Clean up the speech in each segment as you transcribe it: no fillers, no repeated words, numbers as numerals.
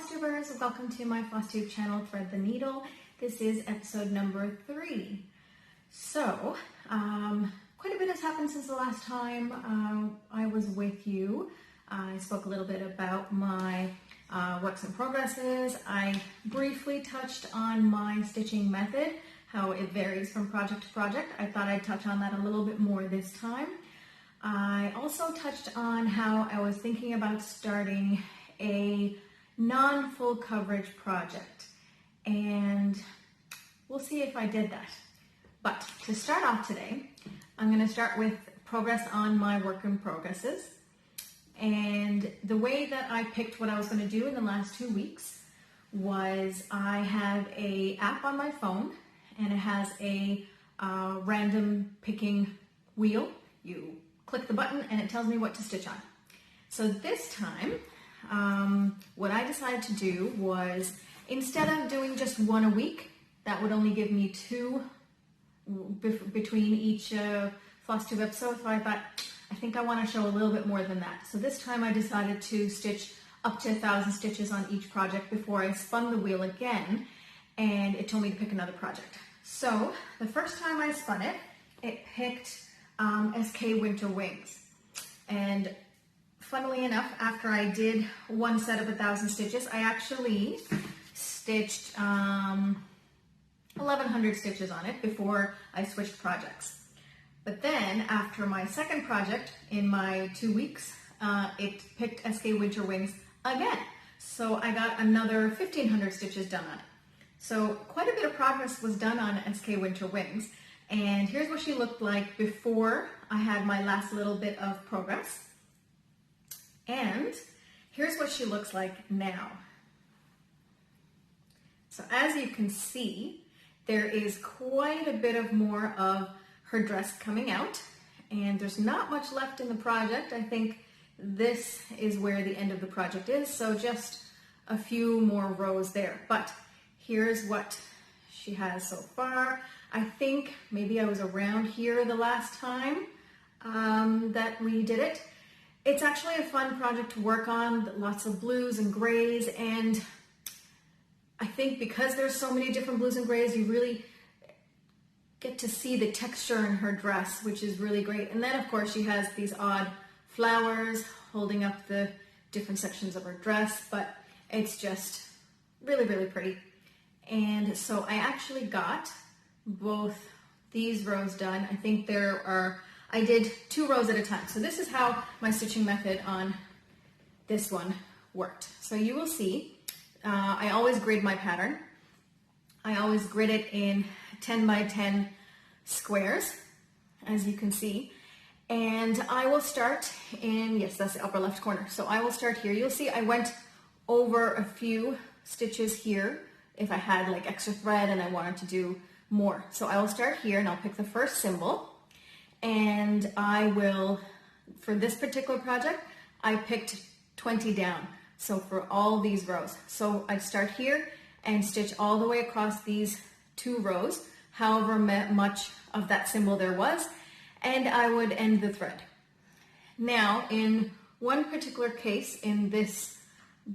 Flosstubers, welcome to my Flosstube channel, Thread the Needle. This is episode number 3. So, quite a bit has happened since the last time I was with you. I spoke a little bit about my works in progresses. I briefly touched on my stitching method, how it varies from project to project. I thought I'd touch on that a little bit more this time. I also touched on how I was thinking about starting a non-full coverage project, and we'll see if I did that. But to start off today, I'm going to start with progress on my work in progresses. And the way that I picked what I was going to do in the last 2 weeks was I have an app on my phone, and it has a random picking wheel. You click the button and it tells me what to stitch on. So this time, what I decided to do was, instead of doing just one a week, that would only give me 2 between each Flosstube episode, so I thought, I think I want to show a little bit more than that. So this time I decided to stitch up to 1,000 stitches on each project before I spun the wheel again, and it told me to pick another project. So the first time I spun it, it picked SK Winter Wings. And funnily enough, after I did one set of 1,000 stitches, I actually stitched 1,100 stitches on it before I switched projects. But then after my second project in my 2 weeks, it picked SK Winter Wings again. So I got another 1,500 stitches done on it. So quite a bit of progress was done on SK Winter Wings. And here's what she looked like before I had my last little bit of progress. And here's what she looks like now. So as you can see, there is quite a bit of more of her dress coming out, and there's not much left in the project. I think this is where the end of the project is, so just a few more rows there. But here's what she has so far. I think maybe I was around here the last time that we did it. It's actually a fun project to work on, lots of blues and grays, and I think because there's so many different blues and grays, you really get to see the texture in her dress, which is really great. And then of course she has these odd flowers holding up the different sections of her dress, but it's just really, really pretty. And so I actually got both these rows done. I think I did 2 rows at a time. So this is how my stitching method on this one worked. So you will see, I always grid my pattern. I always grid it in 10 by 10 squares, as you can see. And I will start in, yes, that's the upper left corner. So I will start here. You'll see I went over a few stitches here if I had like extra thread and I wanted to do more. So I will start here and I'll pick the first symbol, and I will, for this particular project, I picked 20 down. So for all these rows. So I start here and stitch all the way across these 2 rows, however much of that symbol there was, and I would end the thread. Now, in one particular case, in this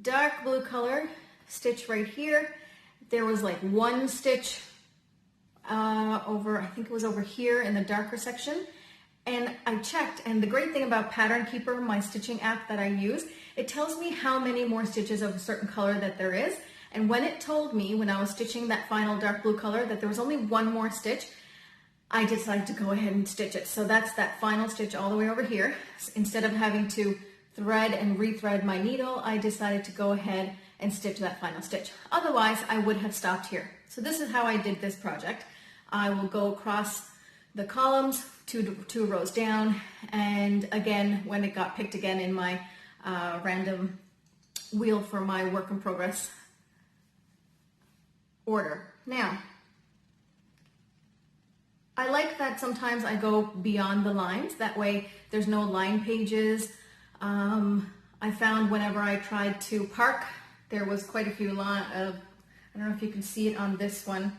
dark blue color stitch right here, there was like 1 stitch over, I think it was over here in the darker section. And I checked, and the great thing about Pattern Keeper, my stitching app that I use, it tells me how many more stitches of a certain color that there is. And when it told me, when I was stitching that final dark blue color, that there was only 1 more stitch, I decided to go ahead and stitch it. So that's that final stitch all the way over here. So instead of having to thread and rethread my needle, I decided to go ahead and stitch that final stitch. Otherwise, I would have stopped here. So this is how I did this project. I will go across the columns, 2 rows down, and again, when it got picked again in my random wheel for my work in progress order. Now, I like that sometimes I go beyond the lines. That way there's no line pages. I found whenever I tried to park, there was quite a few I don't know if you can see it on this one.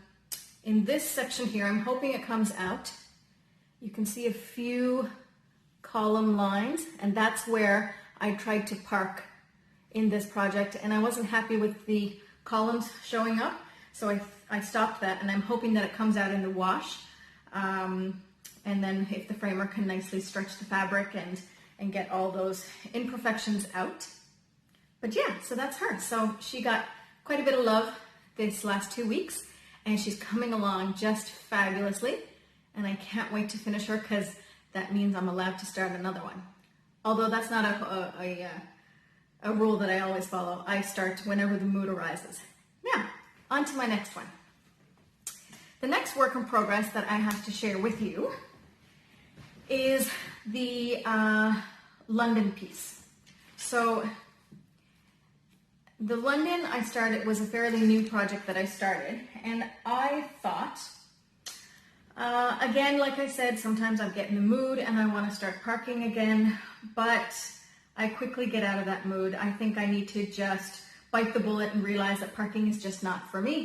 In this section here, I'm hoping it comes out. You can see a few column lines, and that's where I tried to park in this project, and I wasn't happy with the columns showing up, so I stopped that, and I'm hoping that it comes out in the wash, and then if the framer can nicely stretch the fabric and get all those imperfections out. But yeah, so that's her. So she got quite a bit of love this last 2 weeks, and she's coming along just fabulously, and I can't wait to finish her because that means I'm allowed to start another one. Although that's not a rule that I always follow. I start whenever the mood arises. Now, on to my next one. The next work in progress that I have to share with you is the London piece. So the London I started was a fairly new project that I started, and I thought, again, like I said, sometimes I get in the mood and I want to start parking again, but I quickly get out of that mood. I think I need to just bite the bullet and realize that parking is just not for me.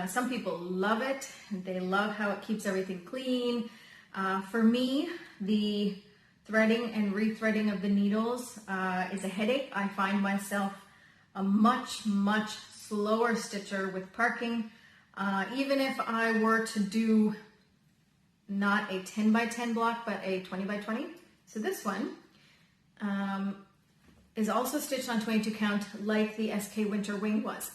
Some people love it. They love how it keeps everything clean. For me, the threading and rethreading of the needles is a headache. I find myself a much, much slower stitcher with parking. Even if I were to do not a 10 by 10 block, but a 20 by 20. So this one is also stitched on 22 count like the SK Winter Wing was.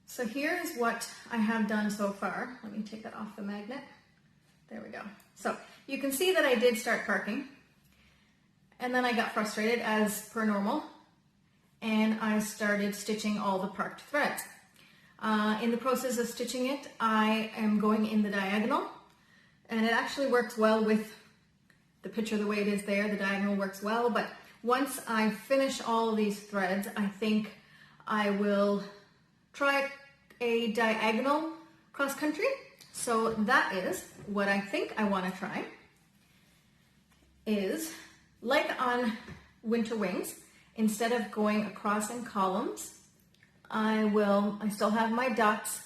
So here's what I have done so far. Let me take that off the magnet. There we go. So you can see that I did start parking, and then I got frustrated as per normal, and I started stitching all the parked threads. In the process of stitching it, I am going in the diagonal, and it actually works well with the picture the way it is there. The diagonal works well, but once I finish all of these threads, I think I will try a diagonal cross country. So that is what I think I want to try, is like on Winter Wings, instead of going across in columns, I still have my dots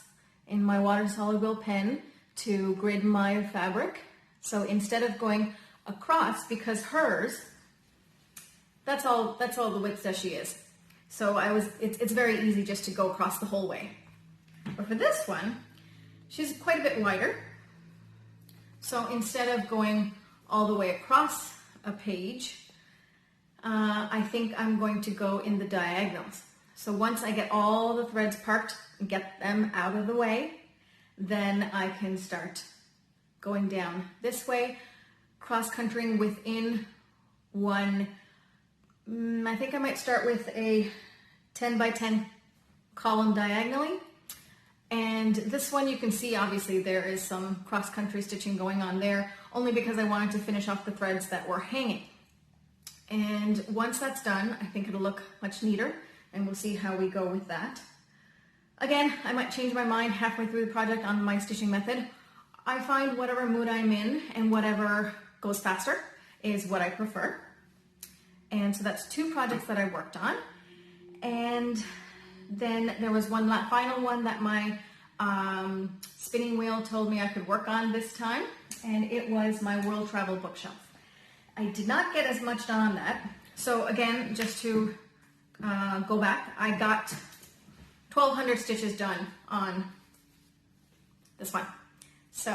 in my water soluble pen to grid my fabric. So instead of going across, because hers, that's all the width that she is. So it's very easy just to go across the whole way. But for this one, she's quite a bit wider. So instead of going all the way across a page, I think I'm going to go in the diagonals. So once I get all the threads parked and get them out of the way, then I can start going down this way, cross-countrying within one. I think I might start with a 10 by 10 column diagonally. And this one you can see, obviously there is some cross-country stitching going on there, only because I wanted to finish off the threads that were hanging. And once that's done, I think it'll look much neater, and we'll see how we go with that. Again, I might change my mind halfway through the project on my stitching method. I find whatever mood I'm in and whatever goes faster is what I prefer. And so that's 2 projects that I worked on. And then there was one final one that my spinning wheel told me I could work on this time, and it was my world travel bookshelf. I did not get as much done on that. So again, just to go back, I got 1,200 stitches done on this one. So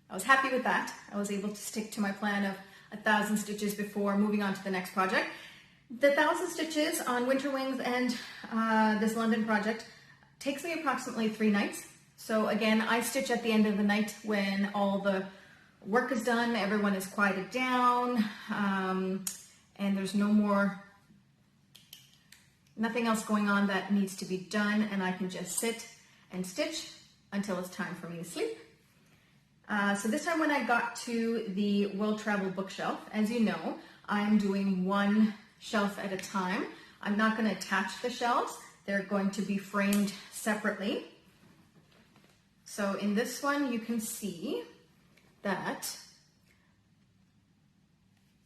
I was happy with that. I was able to stick to my plan of 1,000 stitches before moving on to the next project. The 1,000 stitches on Winter Wings and this London project takes me approximately 3 nights. So again, I stitch at the end of the night when all the work is done, everyone is quieted down, and there's nothing else going on that needs to be done, and I can just sit and stitch until it's time for me to sleep. So this time when I got to the World Travel bookshelf, as you know, I'm doing one shelf at a time. I'm not going to attach the shelves. They're going to be framed separately. So in this one, you can see that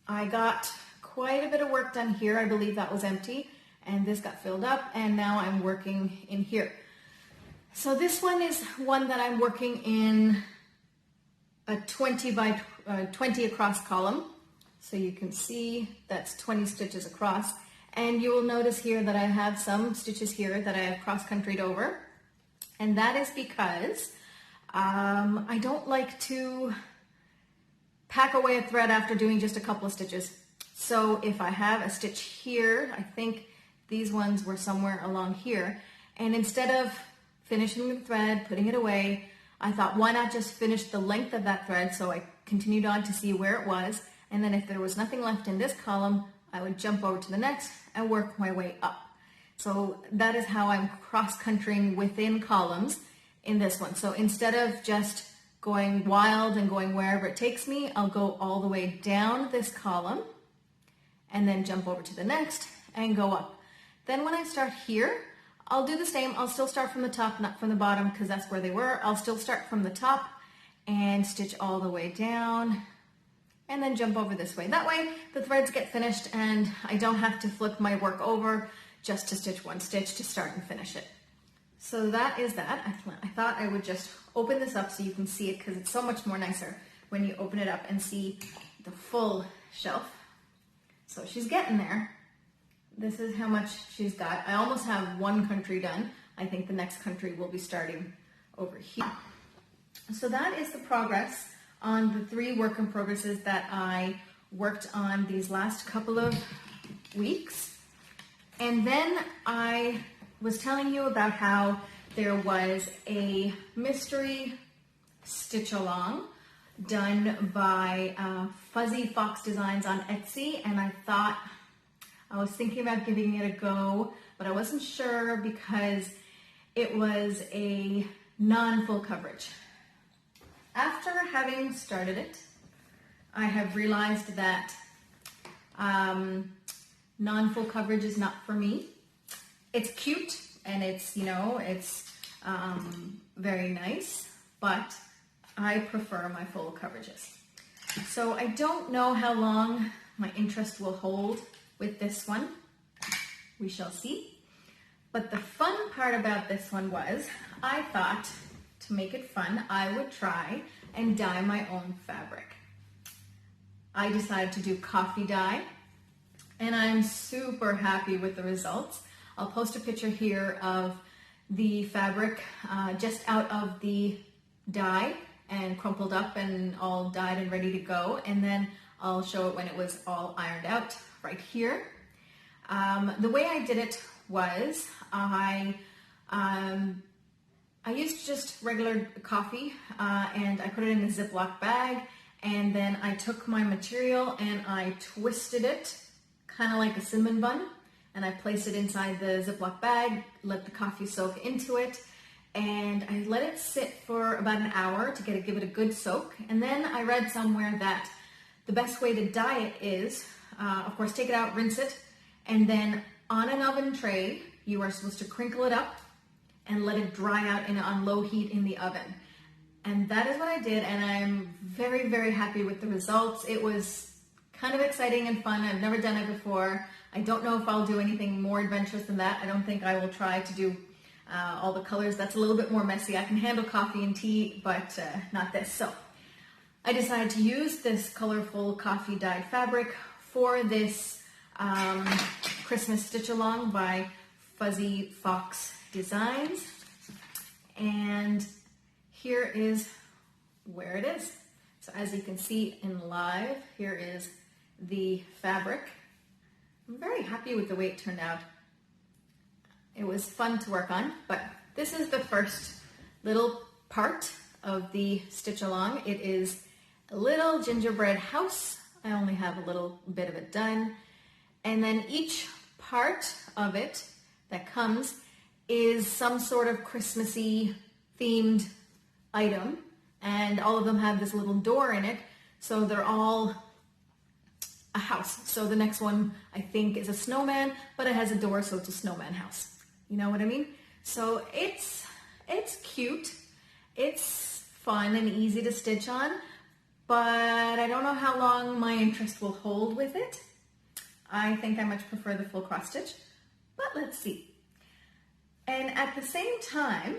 I got quite a bit of work done here. I believe that was empty, and this got filled up, and now I'm working in here. So this one is one that I'm working in a 20 by 20 across column. So you can see that's 20 stitches across. And you will notice here that I have some stitches here that I have cross-countryed over. And that is because I don't like to pack away a thread after doing just a couple of stitches. So if I have a stitch here, I think these ones were somewhere along here, and instead of finishing the thread, putting it away, I thought, why not just finish the length of that thread? So I continued on to see where it was, and then if there was nothing left in this column, I would jump over to the next and work my way up. So that is how I'm cross-countrying within columns in this one. So instead of just going wild and going wherever it takes me, I'll go all the way down this column and then jump over to the next and go up. Then when I start here, I'll do the same. I'll still start from the top, not from the bottom, because that's where they were. I'll still start from the top and stitch all the way down and then jump over this way. That way the threads get finished and I don't have to flip my work over just to stitch one stitch to start and finish it. So that is that. I thought I would just open this up so you can see it, because it's so much more nicer when you open it up and see the full shelf. So she's getting there. This is how much she's got. I almost have one country done. I think the next country will be starting over here. So that is the progress on the 3 work in progresses that I worked on these last couple of weeks. And then I was telling you about how there was a mystery stitch along done by Fuzzy Fox Designs on Etsy, and I thought, I was thinking about giving it a go, but I wasn't sure because it was a non-full coverage. After having started it, I have realized that non-full coverage is not for me. It's cute and it's, it's very nice, but I prefer my full coverages. So I don't know how long my interest will hold with this one. We shall see. But the fun part about this one was, I thought to make it fun, I would try and dye my own fabric. I decided to do coffee dye, and I'm super happy with the results. I'll post a picture here of the fabric just out of the dye and crumpled up and all dyed and ready to go, and then I'll show it when it was all ironed out right here. The way I did it was I used just regular coffee and I put it in a Ziploc bag, and then I took my material and I twisted it kind of like a cinnamon bun, and I placed it inside the Ziploc bag, let the coffee soak into it, and I let it sit for about an hour to give it a good soak. And then I read somewhere that the best way to dye it is, of course, take it out, rinse it, and then on an oven tray, you are supposed to crinkle it up and let it dry out on low heat in the oven. And that is what I did, and I'm very, very happy with the results. It was kind of exciting and fun. I've never done it before. I don't know if I'll do anything more adventurous than that. I don't think I will try to do all the colors. That's a little bit more messy. I can handle coffee and tea, but not this. So I decided to use this colorful coffee dyed fabric for this Christmas stitch along by Fuzzy Fox Designs. And here is where it is. So as you can see in live, here is the fabric. I'm very happy with the way it turned out. It was fun to work on, but this is the first little part of the stitch along. It is a little gingerbread house. I only have a little bit of it done. And then each part of it that comes is some sort of Christmassy themed item, and all of them have this little door in it, so they're all a house. So the next one I think is a snowman, but it has a door, so it's a snowman house. You know what I mean? So it's cute, it's fun and easy to stitch on, but I don't know how long my interest will hold with it. I think I much prefer the full cross stitch, but let's see. And at the same time,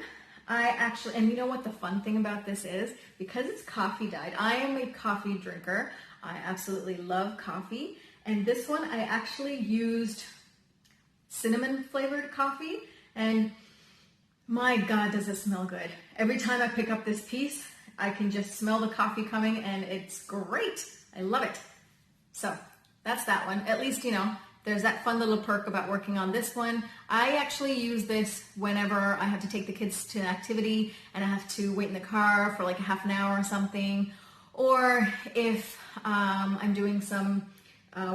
I actually, and you know what the fun thing about this is? Because it's coffee dyed, I am a coffee drinker. I absolutely love coffee. And this one, I actually used cinnamon flavored coffee, and my God, does it smell good. Every time I pick up this piece, I can just smell the coffee coming, and it's great. I love it. So that's that one. At least, you know, there's that fun little perk about working on this one. I actually use this whenever I have to take the kids to an activity and I have to wait in the car for like a half an hour or something. Or if I'm doing some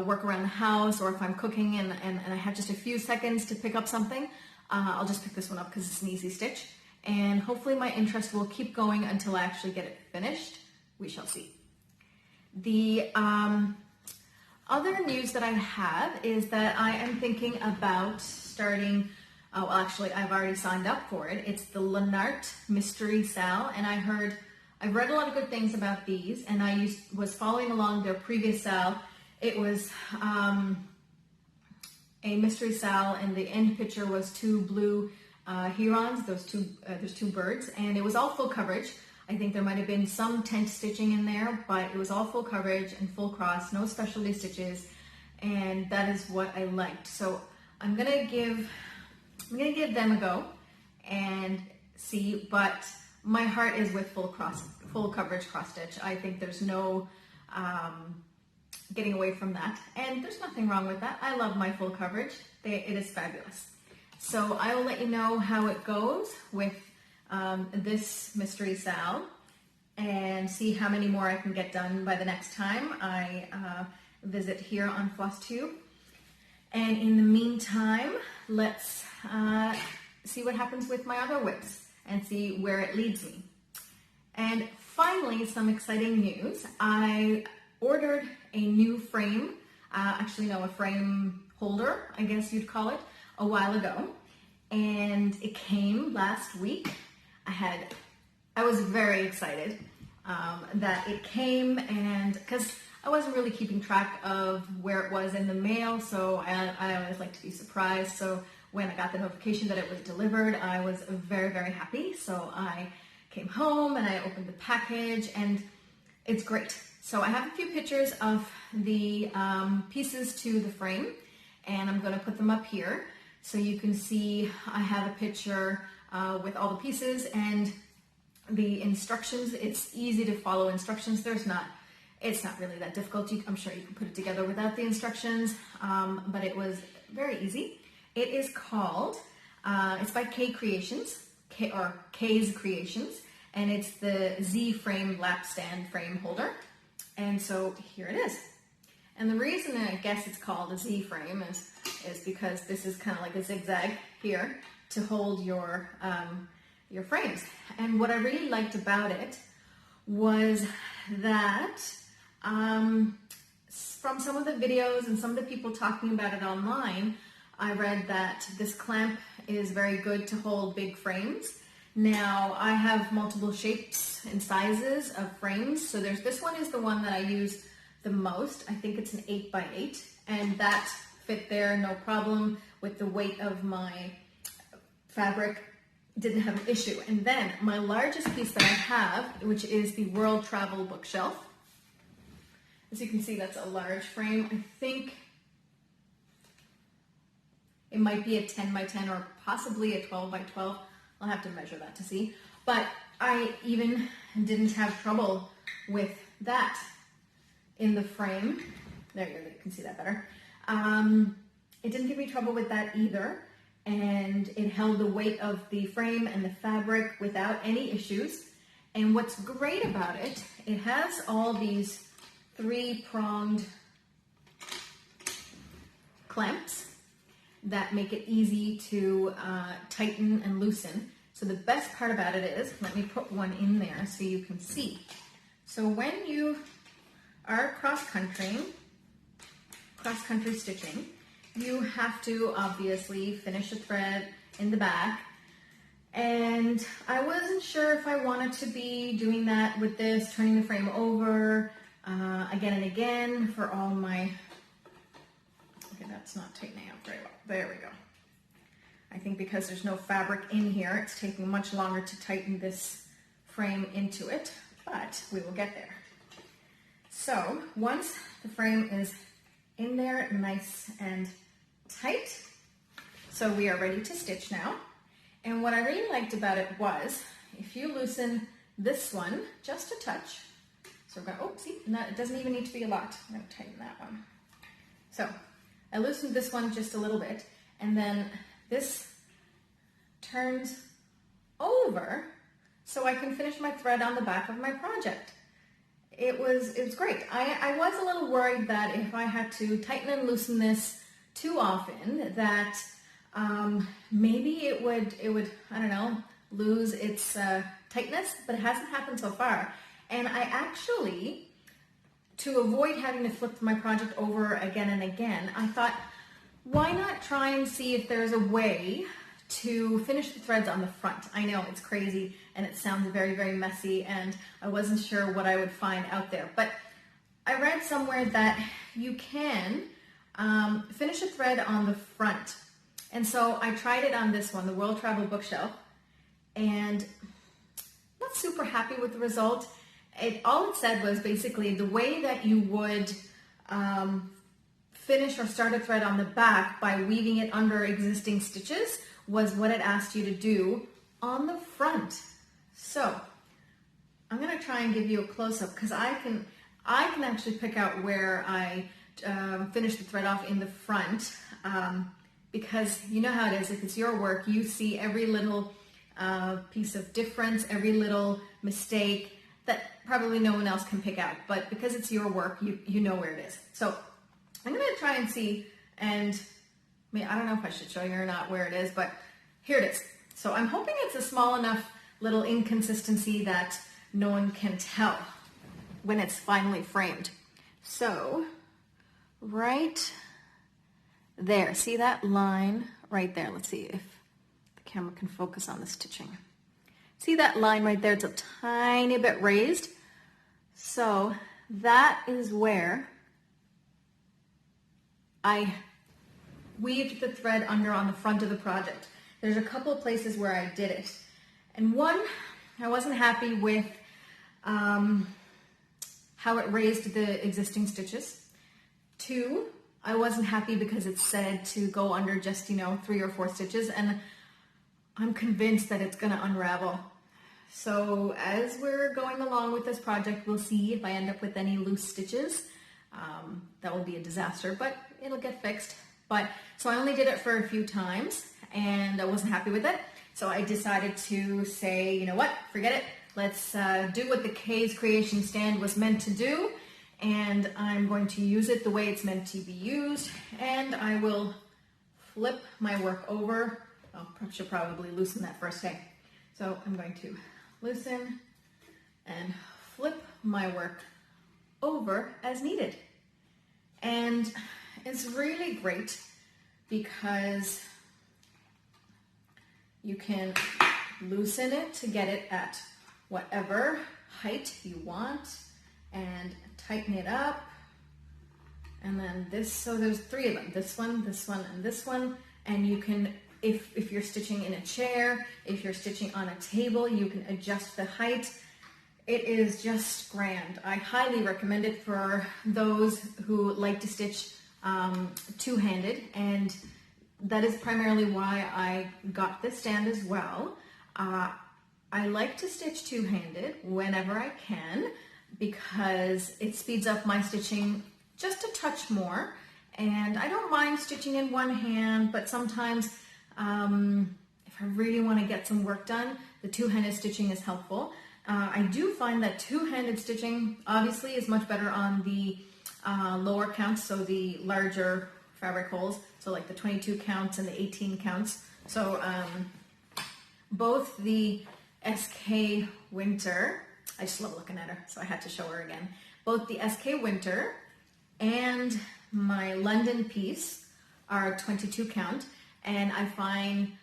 work around the house, or if I'm cooking and I have just a few seconds to pick up something, I'll just pick this one up because it's an easy stitch. And hopefully my interest will keep going until I actually get it finished. We shall see. The other news that I have is that I am thinking about starting, well actually I've already signed up for it. It's the Lennart Mystery Sal, and I've read a lot of good things about these, and I was following along their previous Sal. It was a mystery Sal, and the end picture was two blue herons, there's two birds, and it was all full coverage. I think there might have been some tent stitching in there, but it was all full coverage and full cross, no specialty stitches, and that is what I liked. So I'm gonna give them a go and see, but my heart is with full coverage cross stitch. I think there's no getting away from that, and there's nothing wrong with that. I love my full coverage. It is fabulous. So I will let you know how it goes with this mystery Sal, and see how many more I can get done by the next time I visit here on Flosstube. And in the meantime, let's see what happens with my other whips and see where it leads me. And finally, some exciting news. I ordered a new frame, a frame holder, I guess you'd call it, a while ago. And it came last week. I was very excited that it came, and because I wasn't really keeping track of where it was in the mail, so I always like to be surprised. So when I got the notification that it was delivered, I was very, very happy. So I came home and I opened the package, and it's great. So I have a few pictures of the pieces to the frame, and I'm going to put them up here so you can see. I have a picture with all the pieces and the instructions. It's easy to follow instructions. It's not really that difficult. I'm sure you can put it together without the instructions, but it was very easy. It is called, it's by Kay's Creations, and it's the Z-frame Lapstand frame holder. And so here it is. And the reason I guess it's called a Z-frame is because this is kind of like a zigzag here to hold your frames. And what I really liked about it was that from some of the videos and some of the people talking about it online, I read that this clamp is very good to hold big frames. Now I have multiple shapes and sizes of frames, so this one is the one that I use the most. I think it's an 8x8, and that fit there no problem with the weight of my fabric. Didn't have an issue. And then my largest piece that I have, which is the World Travel bookshelf. As you can see, that's a large frame. I think it might be a 10x10 or possibly a 12x12. I'll have to measure that to see. But I even didn't have trouble with that in the frame. There you go, you can see that better. It didn't give me trouble with that either. And it held the weight of the frame and the fabric without any issues. And what's great about it, it has all these 3-pronged clamps that make it easy to tighten and loosen. So the best part about it is, let me put one in there so you can see. So when you are cross-country stitching, you have to obviously finish a thread in the back. And I wasn't sure if I wanted to be doing that with this, turning the frame over again and again for all my, okay, that's not tightening up very well. There we go. I think because there's no fabric in here, it's taking much longer to tighten this frame into it, but we will get there. So once the frame is in there nice and tight, so we are ready to stitch now. And what I really liked about it was, if you loosen this one just a touch, so we're going, oh, see, it doesn't even need to be a lot. I'm going to tighten that one. So I loosened this one just a little bit, and then this turns over so I can finish my thread on the back of my project. It was great. I was a little worried that if I had to tighten and loosen this too often, that maybe it would, I don't know, lose its tightness, but it hasn't happened so far. And I actually, to avoid having to flip my project over again and again, I thought, why not try and see if there's a way to finish the threads on the front. I know it's crazy and it sounds very, very messy, and I wasn't sure what I would find out there, but I read somewhere that you can finish a thread on the front. And so I tried it on this one, the World Travel Bookshelf, and not super happy with the result. All it said was basically the way that you would finish or start a thread on the back by weaving it under existing stitches was what it asked you to do on the front. So I'm going to try and give you a close-up, because I can actually pick out where I finish the thread off in the front, because you know how it is. If it's your work, you see every little piece of difference, every little mistake that probably no one else can pick out. But because it's your work, you know where it is. So I'm going to try and see, and I don't know if I should show you or not where it is, but here it is. So I'm hoping it's a small enough little inconsistency that no one can tell when it's finally framed. So right there, see that line right there? Let's see if the camera can focus on the stitching. See that line right there? It's a tiny bit raised. So that is where I weaved the thread under on the front of the project. There's a couple of places where I did it. And one, I wasn't happy with how it raised the existing stitches. Two, I wasn't happy because it said to go under just, 3 or 4 stitches, and I'm convinced that it's gonna unravel. So as we're going along with this project, we'll see if I end up with any loose stitches. That will be a disaster, but it'll get fixed. So I only did it for a few times, and I wasn't happy with it. So I decided to say, you know what, forget it. Let's do what the K's Creation Stand was meant to do, and I'm going to use it the way it's meant to be used, and I will flip my work over. I should probably loosen that first thing. So I'm going to loosen and flip my work over as needed. And it's really great because you can loosen it to get it at whatever height you want and tighten it up. And then this, so there's 3 of them, this one, and this one. And you can, if you're stitching in a chair, if you're stitching on a table, you can adjust the height. It is just grand. I highly recommend it for those who like to stitch two-handed, and that is primarily why I got this stand as well. I like to stitch two-handed whenever I can because it speeds up my stitching just a touch more, and I don't mind stitching in one hand, but sometimes if I really want to get some work done, the two-handed stitching is helpful. I do find that two-handed stitching obviously is much better on the lower counts, so the larger fabric holes, so like the 22 counts and the 18 counts. So both the SK Winter, I just love looking at her, so I had to show her again. Both the SK Winter and my London piece are 22 count, and I find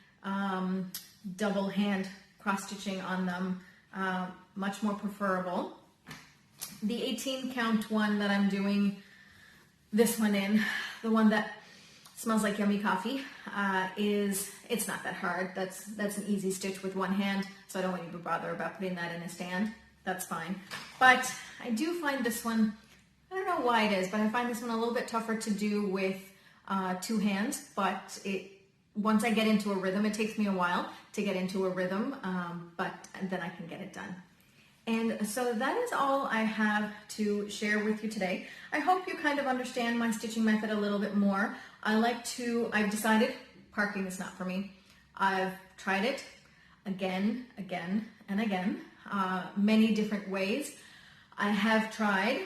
double hand cross stitching on them much more preferable. The 18 count one that I'm doing this one in, the one that smells like yummy coffee, it's not that hard. That's an easy stitch with one hand, so I don't want you to bother about putting that in a stand. That's fine. But I do find this one, I don't know why it is, but I find this one a little bit tougher to do with two hands, but once I get into a rhythm, it takes me a while to get into a rhythm, but then I can get it done. And so that is all I have to share with you today. I hope you kind of understand my stitching method a little bit more. I've decided parking is not for me. I've tried it again, and again, many different ways. I have tried,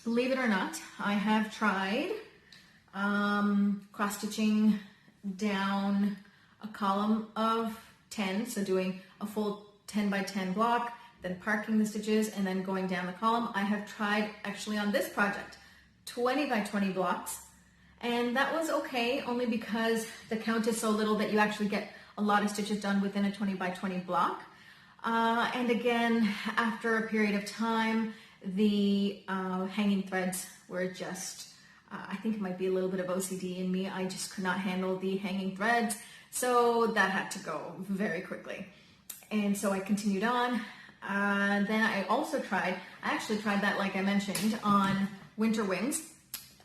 believe it or not, I have tried cross-stitching down a column of 10, so doing a full 10 by 10 block, then parking the stitches, and then going down the column. I have tried, actually on this project, 20 by 20 blocks, and that was okay, only because the count is so little that you actually get a lot of stitches done within a 20 by 20 block. And again, after a period of time, the hanging threads were just, I think it might be a little bit of OCD in me. I just could not handle the hanging threads, so that had to go very quickly. And so I continued on. Then I actually tried that, like I mentioned, on Winter Wings.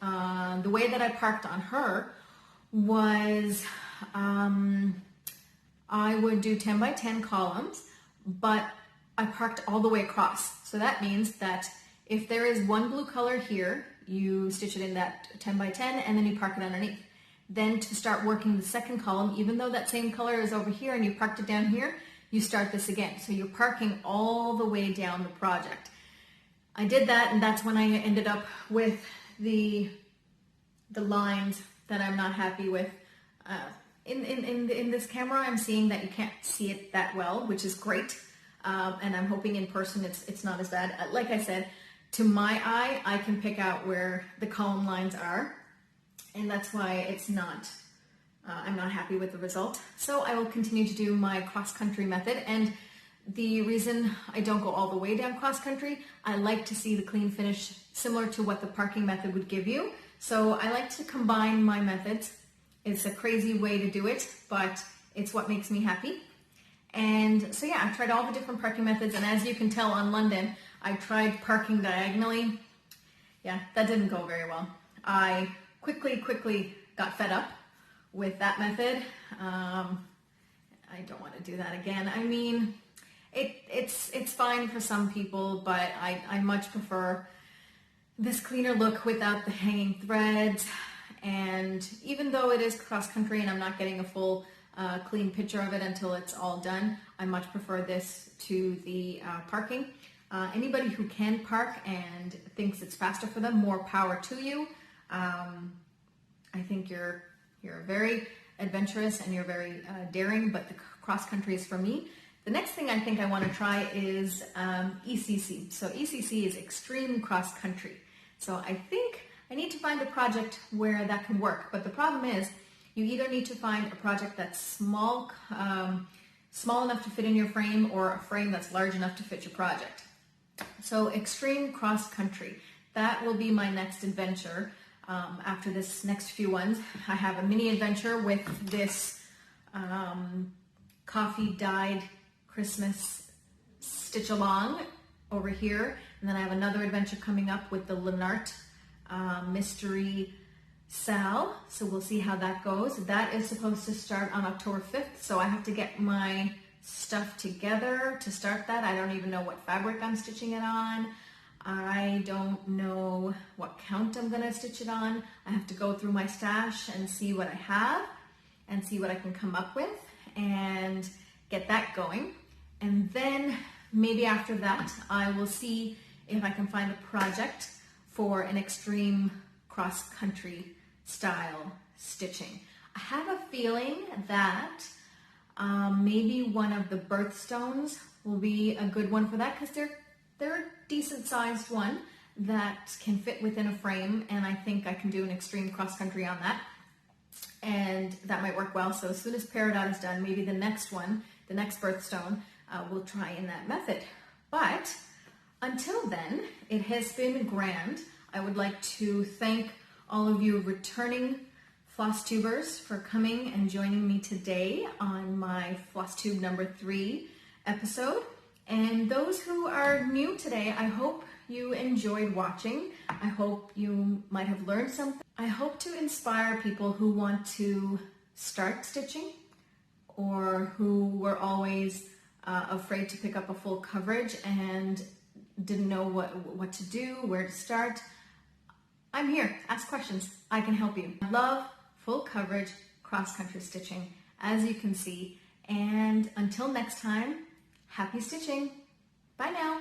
The way that I parked on her was I would do 10 by 10 columns, but I parked all the way across. So that means that if there is one blue color here, you stitch it in that 10 by 10 and then you park it underneath. Then to start working the second column, even though that same color is over here and you parked it down here, you start this again. So you're parking all the way down the project. I did that, and that's when I ended up with the lines that I'm not happy with. In this camera, I'm seeing that you can't see it that well, which is great. And I'm hoping in person it's not as bad. Like I said, to my eye, I can pick out where the column lines are, and that's why it's not, I'm not happy with the result. So I will continue to do my cross-country method, and the reason I don't go all the way down cross-country, I like to see the clean finish similar to what the parking method would give you. So I like to combine my methods. It's a crazy way to do it, but it's what makes me happy. And so yeah, I've tried all the different parking methods, and as you can tell on London, I tried parking diagonally. Yeah, that didn't go very well. I quickly got fed up with that method. I don't want to do that again. I mean, it's fine for some people, but I much prefer this cleaner look without the hanging threads. And even though it is cross-country and I'm not getting a full clean picture of it until it's all done, I much prefer this to the parking. Anybody who can park and thinks it's faster for them, more power to you. I think you're very adventurous and you're very daring, but the cross-country is for me. The next thing I think I want to try is ECC. So ECC is extreme cross-country. So I think I need to find a project where that can work. But the problem is you either need to find a project that's small enough to fit in your frame, or a frame that's large enough to fit your project. So extreme cross-country, that will be my next adventure. After this next few ones, I have a mini adventure with this coffee dyed Christmas stitch along over here, and then I have another adventure coming up with the Lennart mystery Sal, so we'll see how that goes. That is supposed to start on October 5th, so I have to get my stuff together to start that. I don't even know what fabric I'm stitching it on. I don't know what count I'm going to stitch it on. I have to go through my stash and see what I have and see what I can come up with and get that going. And then maybe after that, I will see if I can find a project for an extreme cross-country style stitching. I have a feeling that maybe one of the birthstones will be a good one for that, because they're a decent sized one that can fit within a frame, and I think I can do an extreme cross-country on that, and that might work well. So as soon as Peridot is done, maybe the next one, the next birthstone, we'll try in that method. But until then, it has been grand. I would like to thank all of you returning Flosstubers for coming and joining me today on my Flosstube number 3 episode. And those who are new today, I hope you enjoyed watching. I hope you might have learned something. I hope to inspire people who want to start stitching or who were always afraid to pick up a full coverage and didn't know what to do, where to start. I'm here. Ask questions. I can help you. I love full coverage cross-country stitching, as you can see. And until next time, happy stitching. Bye now.